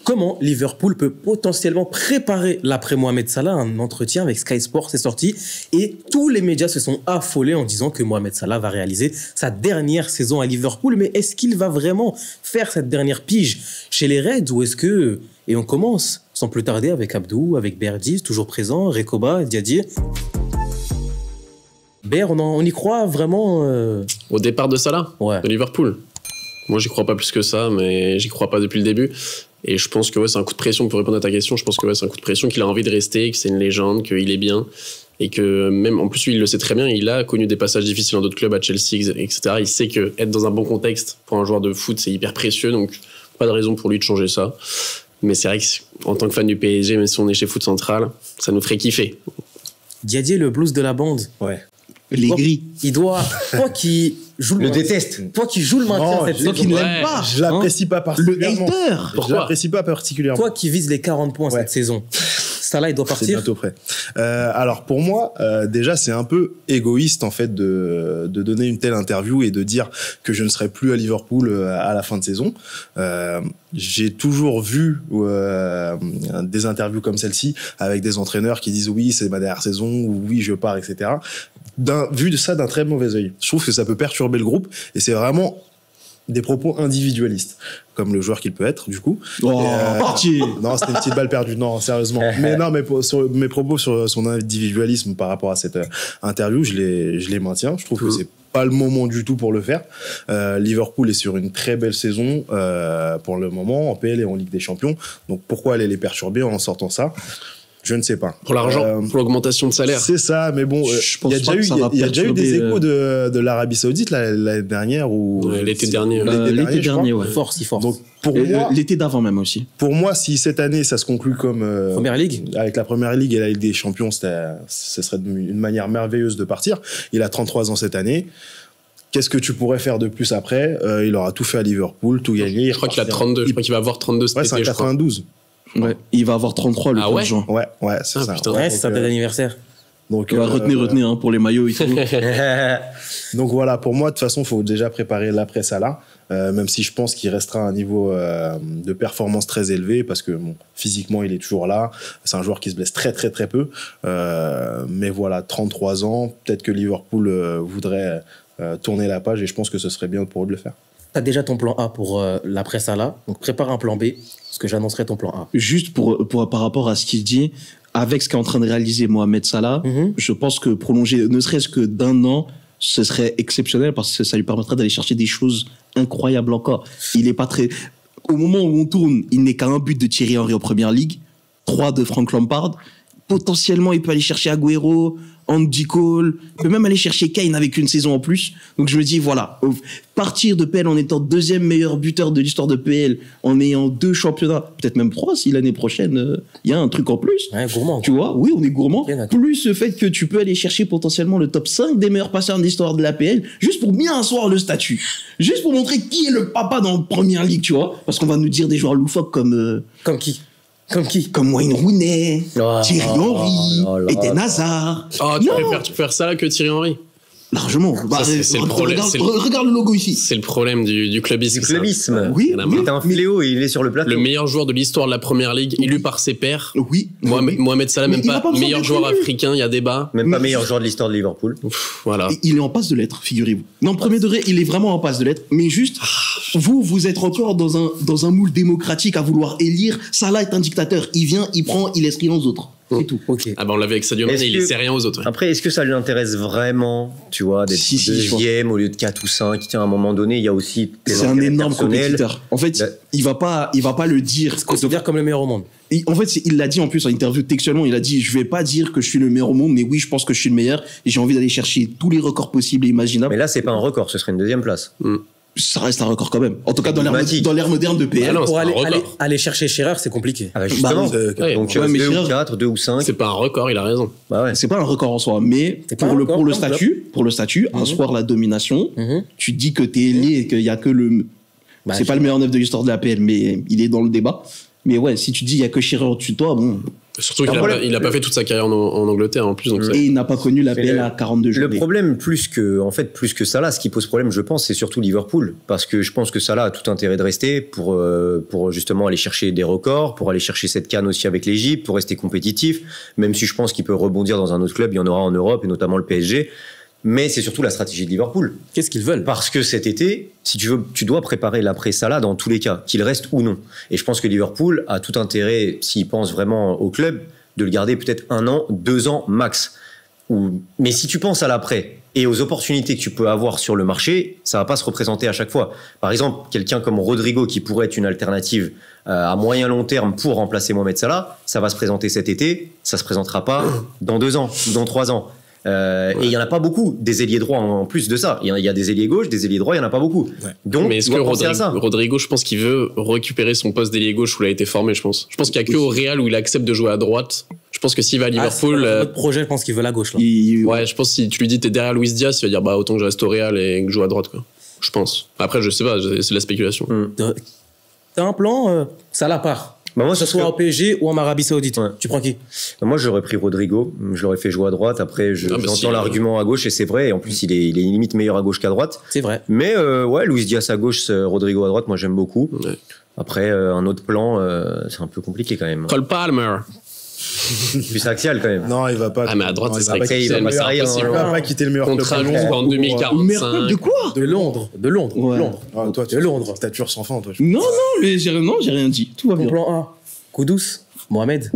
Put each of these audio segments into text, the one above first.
Comment Liverpool peut potentiellement préparer l'après Mohamed Salah? Un entretien avec Sky Sports est sorti et tous les médias se sont affolés en disant que Mohamed Salah va réaliser sa dernière saison à Liverpool. Mais est-ce qu'il va vraiment faire cette dernière pige chez les Reds ou est-ce que... Et on commence sans plus tarder avec Abdou, avec Berdiz, toujours présent, Rekoba, Diadier. Ber, on y croit vraiment Au départ de Salah, ouais. De Liverpool. Moi, j'y crois pas plus que ça, mais j'y crois pas depuis le début. Et je pense que ouais, c'est un coup de pression, pour répondre à ta question, je pense que ouais, c'est un coup de pression, qu'il a envie de rester, que c'est une légende, qu'il est bien. Et que même, en plus, lui, il le sait très bien, il a connu des passages difficiles dans d'autres clubs, à Chelsea, etc. Il sait que être dans un bon contexte pour un joueur de foot, c'est hyper précieux, donc pas de raison pour lui de changer ça. Mais c'est vrai qu'en tant que fan du PSG, même si on est chez Foot Central, ça nous ferait kiffer. Diadier, le blues de la bande. Ouais. Les gris. Il doit... Toi qui joues le maintien. Déteste. Toi qui joues le maintien Non, cette saison. Donc il ne Ouais. l'aime pas. Je l'apprécie pas Le particulièrement. hater. Je l'apprécie pas particulièrement. Toi qui vises les 40 points Ouais. cette saison. Salah, il doit C'est partir. bientôt prêt. Alors pour moi, déjà c'est un peu égoïste en fait de donner une telle interview et de dire que je ne serai plus à Liverpool à la fin de saison. J'ai toujours vu des interviews comme celle-ci avec des entraîneurs qui disent oui c'est ma dernière saison ou oui je pars, etc. Vu de ça d'un très mauvais œil. Je trouve que ça peut perturber le groupe et c'est vraiment des propos individualistes, comme le joueur qu'il peut être, du coup. Oh, parti. Non, c'était une petite balle perdue. Non, sérieusement. Mais non, mais sur mes propos sur son individualisme par rapport à cette interview, je les maintiens. Je trouve que c'est pas le moment du tout pour le faire. Liverpool est sur une très belle saison pour le moment, en PL et en Ligue des Champions. Donc pourquoi aller les perturber en sortant ça? Je ne sais pas. Pour l'argent, pour l'augmentation de salaire. C'est ça, mais bon, Je pense il y pas que ça va a déjà eu des perturber, échos de l'Arabie Saoudite l'année dernière ou Ouais, l'été dernier. L'été je crois. dernier, ouais. Fort, si fort. Donc pour Et, moi, l'été d'avant même aussi. pour moi, si cette année ça se conclut comme Première Ligue. avec la Première Ligue et la Ligue des Champions, ce serait une manière merveilleuse de partir. Il a 33 ans cette année. Qu'est-ce que tu pourrais faire de plus après? Il aura tout fait à Liverpool, tout gagné. Je crois qu'il a 32, je crois qu'il va avoir 32 cet Ouais, c'est en été, je crois. 92. Ouais. Il va avoir 33 le Ah 15 ouais juin. Ouais, c'est Ah, ça. putain. Ouais, Donc, c'est sa date d'anniversaire. Donc, Retenez hein, pour les maillots et tout. donc voilà, pour moi, de toute façon, il faut déjà préparer l'après Salah, même si je pense qu'il restera à un niveau de performance très élevé, parce que bon, physiquement, il est toujours là. C'est un joueur qui se blesse très, très, très peu. Mais voilà, 33 ans, peut-être que Liverpool voudrait tourner la page, et je pense que ce serait bien pour eux de le faire. Tu as déjà ton plan A pour l'après Salah. Donc prépare un plan B, parce que j'annoncerai ton plan A. Juste par rapport à ce qu'il dit, avec ce qu'est en train de réaliser Mohamed Salah, je pense que prolonger ne serait-ce que d'un an, ce serait exceptionnel parce que ça lui permettrait d'aller chercher des choses incroyables encore. Il est pas très... Au moment où on tourne, il n'est qu'à un but de Thierry Henry en Première Ligue, 3 de Frank Lampard. Potentiellement, il peut aller chercher Agüero, Andy Cole, il peut même aller chercher Kane avec une saison en plus. Donc je me dis, voilà, partir de PL en étant deuxième meilleur buteur de l'histoire de PL, en ayant 2 championnats, peut-être même 3 si l'année prochaine, il y a un truc en plus. Ouais, gourmand. Tu vois, oui, on est gourmand. Bien d'accord. Plus le fait que tu peux aller chercher potentiellement le top 5 des meilleurs passeurs de l'histoire de l'APL, juste pour bien asseoir le statut. Juste pour montrer qui est le papa dans la Première Ligue, tu vois. Parce qu'on va nous dire des joueurs loufoques comme... Comme qui? Comme qui? Comme Wayne Rooney, Oh, Thierry Henry, oh là. Eden Hazard. Oh, tu préfères ça que Thierry Henry? Largement. Bah, c'est le problème, regarde le logo ici. C'est le problème du clubisme. Du ça. clubisme. Oui, Il y en a oui. marre. T'es un fléau et il est sur le plateau. Le meilleur joueur de l'histoire de la Première Ligue, élu par ses pairs. Oui. Mohamed Salah, Mais même il va pas pas besoin meilleur d'être joueur élu. africain, il y a débat. Même pas meilleur joueur de l'histoire de Liverpool. Voilà. Et il est en passe de l'être, figurez-vous. Non, premier degré, il est vraiment en passe de l'être. Mais juste, vous êtes encore dans un moule démocratique à vouloir élire. Salah est un dictateur. Il vient, il prend, il laisse rien aux autres. C'est tout. Ok. Ah bah on l'avait avec Sadio Mané, Est-ce il que- laissait rien aux autres. Après, est-ce que ça lui intéresse vraiment, tu vois, d'être Si, je deuxième au lieu de 4 ou 5? Tiens, à un moment donné, il y a aussi des C'est un intérêts énorme personnels. compétiteur. En fait, Là- il va pas le dire. Se considère comme le meilleur au monde. En fait, il l'a dit en plus en interview textuellement. Il a dit, je vais pas dire que je suis le meilleur au monde, mais oui, je pense que je suis le meilleur. Et j'ai envie d'aller chercher tous les records possibles et imaginables. Mais là, c'est pas un record, ce serait une deuxième place. Ça reste un record quand même. En tout cas, Mathis. dans l'ère moderne de PL. Ah non, Pour c'est un aller, record. aller chercher Scherer, c'est compliqué. Ah bah justement. Ouais, Donc ouais, mais 2 Scherer- ou 4, 2 ou 5. C'est pas un record, il a raison. Bah ouais. C'est pas un record en soi, mais C'est pas un record, pour le comme statut, asseoir la domination, Mhm. tu dis que t'es ailier et qu'il y a que le... Bah, c'est pas le meilleur neuf de l'histoire de la PL, mais il est dans le débat. Mais ouais, si tu dis il y a que Scherer au-dessus de toi, bon, Surtout qu'il a pas fait toute sa carrière en Angleterre en plus. Donc Et il n'a pas connu la Mais PL à 42 jours. Le problème, plus que Salah, ce qui pose problème, je pense, c'est surtout Liverpool. Parce que je pense que Salah a tout intérêt de rester pour justement aller chercher des records, pour aller chercher cette CAN aussi avec l'Égypte, pour rester compétitif. Même si je pense qu'il peut rebondir dans un autre club, il y en aura en Europe, et notamment le PSG. Mais c'est surtout la stratégie de Liverpool. Qu'est-ce qu'ils veulent? Parce que cet été, si tu veux, tu dois préparer l'après-Salah dans tous les cas, qu'il reste ou non. Et je pense que Liverpool a tout intérêt, s'il pense vraiment au club, de le garder peut-être 1 an, 2 ans max. Mais si tu penses à l'après et aux opportunités que tu peux avoir sur le marché, ça va pas se représenter à chaque fois. Par exemple, quelqu'un comme Rodrigo qui pourrait être une alternative à moyen long terme pour remplacer Mohamed Salah, ça va se présenter cet été, ça se présentera pas dans 2 ans ou dans 3 ans. Et il y en a pas beaucoup des ailiers droits en plus de ça. Il y a des ailiers gauche, des ailiers droits, il y en a pas beaucoup. Ouais. Donc, mais est-ce que Rodrigo, je pense qu'il veut récupérer son poste d'ailier gauche où il a été formé, je pense. Je pense qu'il y a que au Real où il accepte de jouer à droite. Je pense que s'il va à Liverpool, Notre projet, je pense qu'il veut la gauche là. ouais, je pense que si tu lui dis t'es derrière Luis Diaz, il va dire bah autant que je reste au Real et que je joue à droite quoi. Je pense. Après je sais pas, c'est de la spéculation. T'as un plan, ça la part. Bah moi, Que ce soit au PSG ou en Arabie Saoudite. Ouais. Tu prends qui? moi, j'aurais pris Rodrigo. Je l'aurais fait jouer à droite. Après, j'entends l'argument à gauche et c'est vrai. Et en plus, il est limite meilleur à gauche qu'à droite. C'est vrai. Mais ouais, Luis Diaz à gauche, Rodrigo à droite, moi j'aime beaucoup. Ouais. Après, un autre plan, c'est un peu compliqué quand même. Cole Palmer. Plus axial quand même. Non, il va pas. Ah mais à droite non, ça il serait va pas quitter excellent, le mais c'est meilleur- impossible. il va pas quitter le meilleur club Contrat de Londres en pour- 2045. De quoi? De Londres. Ouais. Londres. Ah, toi, De Londres. Stature sans fin, toi. Non, mais j'ai rien dit. Tout va Ton bien. plan A. Koudous. Mohamed.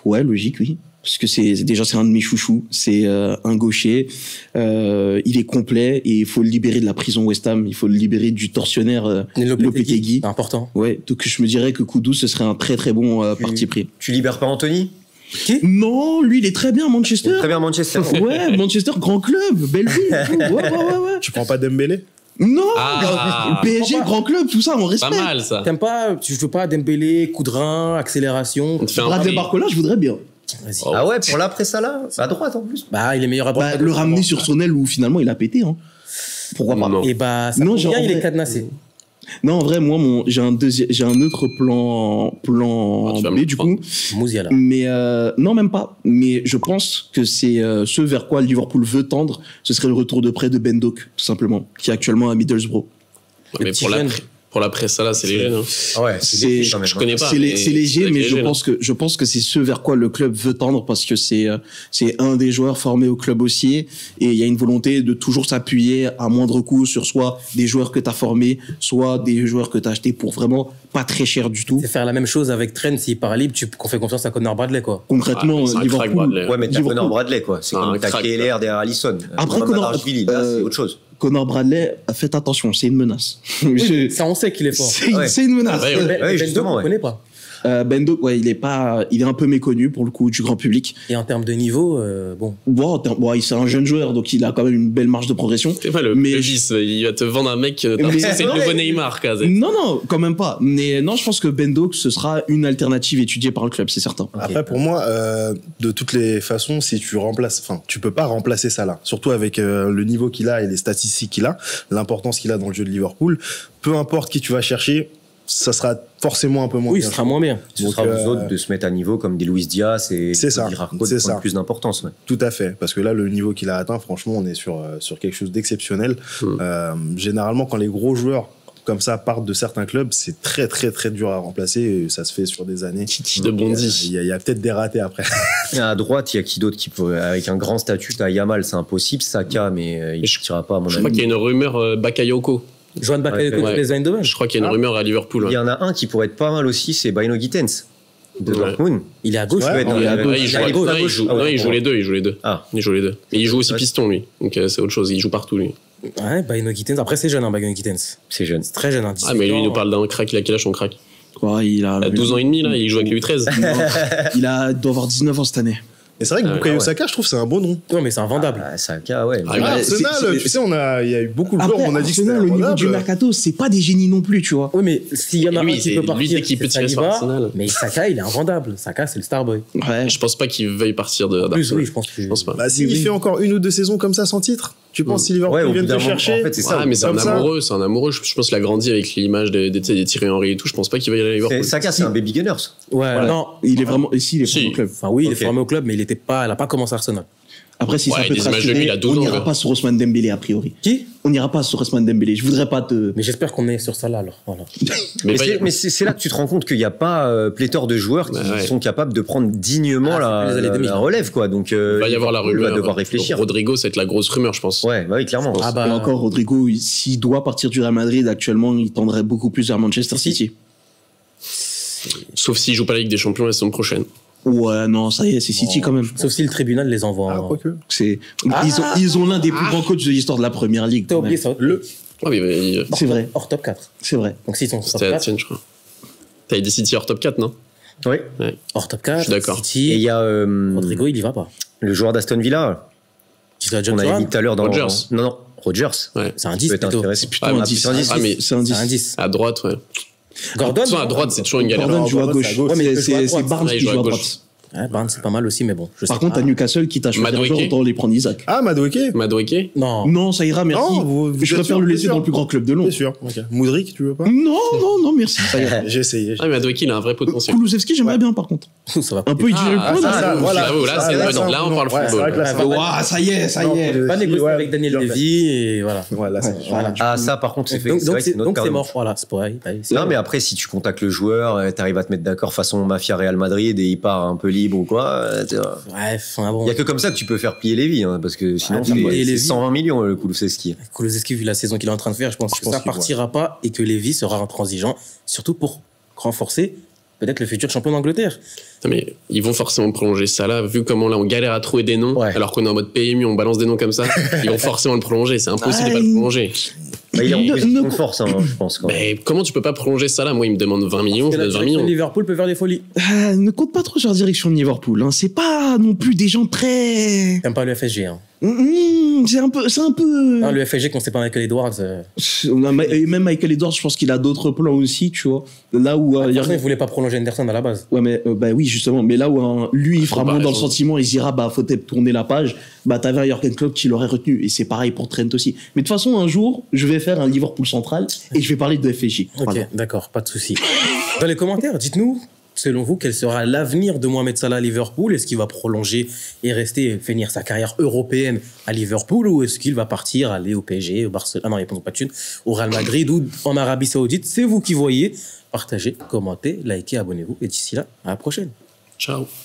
Ouais, logique, oui. Parce que c'est un de mes chouchous. C'est un gaucher. Il est complet et il faut le libérer de la prison West Ham. Il faut le libérer du tortionnaire Lopetegui. Important. Ouais, donc je me dirais que Koudous, ce serait un très très bon parti pris. Tu libères pas Anthony? Non, lui, il est très bien à Manchester. Très bien Manchester. Ouais, Manchester, grand club, belle ville. et tout. Ouais. Tu prends pas Dembélé? Non, Ah. PSG, grand club, tout ça, on Pas respecte. mal ça. T'aimes pas, tu veux pas Dembélé, coup de rein, accélération. On te fait un Bradley pari. Barcola, je voudrais bien. Vas-y. Oh. Ah ouais, pour l'après Salah, à droite en plus. Bah, il est meilleur à droite. Le ramener sur son aile où finalement il a pété. Hein. Pourquoi pas? Non. Et bah, ça Non, tombe bien, genre, il est ouais. cadenassé. Non, en vrai, moi, j'ai un autre plan Ah, tu vas me B le du prendre. coup. Mouziala. Mais non, même pas. Mais je pense que c'est ce vers quoi Liverpool veut tendre. Ce serait le retour de près de Ben Doak, tout simplement, qui est actuellement à Middlesbrough. Ouais, mais petit pour jeune. l'après ça là, c'est léger. Hein. Ah ouais, C'est- quand même, Je connais pas. C'est mais léger, mais léger, je pense que c'est ce vers quoi le club veut tendre parce que c'est un des joueurs formés au club aussi et il y a une volonté de toujours s'appuyer à moindre coût sur soit des joueurs que tu as formés, soit des joueurs que tu as achetés pour vraiment pas très cher du tout. C'est faire la même chose avec Trent s'il part libre, qu'on fait confiance à Connor Bradley, quoi. Concrètement, Ah, mais c'est un crack, Liverpool, Bradley. Ouais, mais t'as Liverpool. Connor Bradley, quoi. C'est Ah, comme un t'as crack, Keller derrière Alisson. Après, Mohamed Connor- Archvili, là, c'est autre chose. Connor Bradley, faites attention, c'est une menace. Ça, on sait qu'il est fort. Ouais. C'est une menace. Ouais, ouais. Ben Doak, justement, on ouais. connaît pas. Ben Doak, ouais, il est un peu méconnu pour le coup du grand public. Et en termes de niveau, bon. Bon, c'est un jeune joueur, donc il a quand même une belle marge de progression. C'est pas le Mais- vice, il va te vendre un mec, c'est Mais- le nouveau Neymar, quoi. Non, quand même pas. Mais non, je pense que Ben Doak, ce sera une alternative étudiée par le club, c'est certain. Après, pour moi, de toutes les façons, si tu remplaces, enfin, tu peux pas remplacer Salah. Surtout avec le niveau qu'il a et les statistiques qu'il a, l'importance qu'il a dans le jeu de Liverpool. Peu importe qui tu vas chercher, ça sera forcément un peu moins Oui, bien. ce sera moins bien. Ce Donc, sera aux autres de se mettre à niveau comme des Luis Diaz et C'est ça, des Rarco c'est de ça. prendre plus d'importance. Ouais. Tout à fait, parce que là, le niveau qu'il a atteint, franchement, on est sur quelque chose d'exceptionnel. Généralement, quand les gros joueurs comme ça partent de certains clubs, c'est très très très dur à remplacer et ça se fait sur des années. Titi de Bondy. Il y a peut-être des ratés après. Et à droite, il y a qui d'autre qui peut, avec un grand statut, t'as Yamal, c'est impossible, Saka, mais il ne tirera pas à mon Je crois avis. qu'il y a une rumeur Bakayoko. Johan Bakayoko Ouais. de les Eindhoven. Je crois qu'il y a une rumeur à Liverpool. Il y en a un qui pourrait être pas mal aussi, c'est Baino Gittens de Ouais. Dortmund. Il est à gauche. Ouais, non, il est à ouais, gauche. Ouais, il joue, à gauche. non, il joue- Ah ouais, non, il joue ouais. les deux, il joue les deux. Ah, Il joue les deux. Et il joue aussi Ouais. piston, lui. Donc c'est autre chose, il joue partout, lui. Ouais, Baino Gittens. Après, c'est jeune, hein, Baino Gittens. c'est jeune. C'est très jeune, hein, Ah, mais lui, il 18 nous ans. parle d'un crack, il a quel âge son crack? Ouais, il a Il a 12 ans et demi, là, il joue avec les U13. il doit avoir 19 ans cette année. Et c'est vrai que Ah, Bukayo ouais. Saka, je trouve c'est un bon nom. Non, mais c'est invendable. Ah, Saka, ouais. Ah, Ah, ouais, Arsenal, c'est- tu sais, il y a eu beaucoup de joueurs, Après, on a dit que c'était Arsenal, au niveau du invendable. mercato, c'est pas des génies non plus, tu vois. Oui, mais s'il y en a Et lui, un qui c'est- peut lui, partir, dès qu'il peut c'est tirer sur Saliba. Arsenal. Mais Saka, il est invendable. Saka, c'est le starboy. Ouais. Je pense pas qu'il veuille partir de En plus, d'Arsenal. oui, je pense que. Je pense pas. Bah, s'il Oui. fait encore une ou deux saisons comme ça sans titre, Tu penses si Liverpool Ouais, au vient bout te d'un moment, chercher? en fait, c'est ça. Ouais, mais c'est Comme un ça. amoureux, c'est un amoureux. Je pense qu'il a grandi avec l'image des Thierry Henry et tout. Je pense pas qu'il va y aller à Liverpool. Saka, c'est un baby Gunners. Ouais, Voilà. non. Il est vraiment. Et si, il est Si. vraiment au club. Enfin, oui, il est Ok. formé au club, mais il n'a pas commencé à Arsenal. Après, si Ouais, ça peut des te images de lui, rassurer, il a 12 on ans, n'ira ouais. pas sur Ousmane Dembélé, a priori. Qui? On n'ira pas sur Ousmane Dembélé. Je voudrais pas te. Mais j'espère qu'on est sur ça là, alors. Voilà. Mais Mais c'est là que tu te rends compte qu'il n'y a pas pléthore de joueurs qui Ouais. sont capables de prendre dignement Ah, c'est plus les années 2000. la relève, quoi. Donc, il va y avoir la Liverpool rumeur. va devoir réfléchir. Rodrigo, ça va être la grosse rumeur, je pense. Ouais, bah oui, clairement. Ah bah, Et encore, Rodrigo, s'il doit partir du Real Madrid actuellement, il tendrait beaucoup plus vers Manchester City. Sauf s'il joue pas la Ligue des Champions la saison prochaine. Ouais, non, ça y est, c'est City quand même. sauf si le tribunal les envoie. Ah, quoique. Ils ont l'un des plus grands coachs de l'histoire de la première ligue. T'as quand oublié même. ça. Ouais, mais C'est vrai, Hors top 4. c'est vrai. Donc s'ils sont top c'était à 4, Etienne, je crois. T'as dit City hors top 4, non? Oui. hors top 4, Je suis d'accord. Et il City, y a Rodrigo, il y va pas. le joueur d'Aston Villa, Tu dois qu'on avait mis tout à l'heure dans Rogers. Non, Rogers. Ouais. C'est un Peut 10 être plutôt. intéressant. C'est plutôt Ah, un mais 10. ah, mais C'est un C'est un 10. 10. à droite, ouais. Gordon, De toute façon, à droite, c'est toujours une galère. Gordon joue à Gordon, gauche. c'est à gauche. Ouais, mais Il peut jouer à c'est droite. Barnes Ouais, il qui joue à joue à gauche. droite. Ouais, Barnes, c'est pas mal aussi, mais bon. Je Par sais contre, pas. t'as Newcastle qui t'a choisi un Madueke. joueur, autant les prendre Isaac. Ah, Madueke? Madueke. Non. Non, ça ira, merci. Non, vous Je êtes préfère sûr, le vous laisser êtes dans sûr. le plus grand club de Londres. C'est sûr. Moudric, tu veux pas? Non, merci. Ça ira. J'ai essayé. Ah, mais Madueke, il a un vrai potentiel. Kulusevski, j'aimerais bien par contre. Ça va. Un peu, il dirait Ah, le point. ça, là. voilà. J'avoue, là, c'est- là, non, là, on parle ouais, c'est vrai que là, ça va. Ouah, ça y est, ça y est. Non, Pas négocier ouais, avec Daniel bien fait. Levy et voilà. Voilà, c'est Voilà. Ah, ça, par contre, c'est fait. Donc C'est vrai que c'est notre donc carte c'est de mort. manche. Voilà, c'est pareil. Non, mais après, si tu contactes le joueur, t'arrives à te mettre d'accord façon Mafia Real Madrid et il part un peu libre ou quoi. Bref, enfin Il bon. y a que comme ça que tu peux faire plier Lévy, hein, parce que sinon, Ah, c'est plier c'est Lévy. 120 millions le Kulusevski. Kulusevski, vu la saison qu'il est en train de faire, je pense que ça qu'il partira pas et que Levy sera intransigeant, surtout pour renforcer peut-être le futur champion d'Angleterre. Putain, mais ils vont forcément prolonger ça là, vu comment là on galère à trouver des noms, Ouais. alors qu'on est en mode PMU, on balance des noms comme ça, ils vont forcément le prolonger, c'est impossible de pas le prolonger. Bah, il est en Ne- position ne- de force, hein, je pense. Quand même. Mais comment tu peux pas prolonger ça là? Moi, il me demande 20 millions, je Et la donne 20 direction de millions. Liverpool peut faire des folies. Ne compte pas trop sur la direction de Liverpool. Hein. C'est pas non plus des gens très. T'aimes pas le FSG, hein. C'est un peu. Ah, le FSG, qu'on sait pas Michael Edwards. Et même Michael Edwards, je pense qu'il a d'autres plans aussi, tu vois. Là où. Personne ne voulait pas prolonger Anderson à la base. Ouais, mais bah oui, justement. Mais là où lui, il fera Faut pas moins dans le raison. sentiment, il se dira, bah, faut peut-être tourner la page. Bah, t'avais un Jürgen Klopp qui l'aurait retenu. Et c'est pareil pour Trent aussi. Mais de toute façon, un jour, je vais faire un Liverpool central et je vais parler de FSG. Ok, Voilà. d'accord, pas de souci. Dans les commentaires, dites-nous, selon vous, quel sera l'avenir de Mohamed Salah à Liverpool? Est-ce qu'il va prolonger et rester et finir sa carrière européenne à Liverpool, ou est-ce qu'il va partir, aller au PSG, au Barcelone, ah non, il n'y a pas de thune, au Real Madrid ou en Arabie Saoudite? C'est vous qui voyez. Partagez, commentez, likez, abonnez-vous et d'ici là, à la prochaine. Ciao.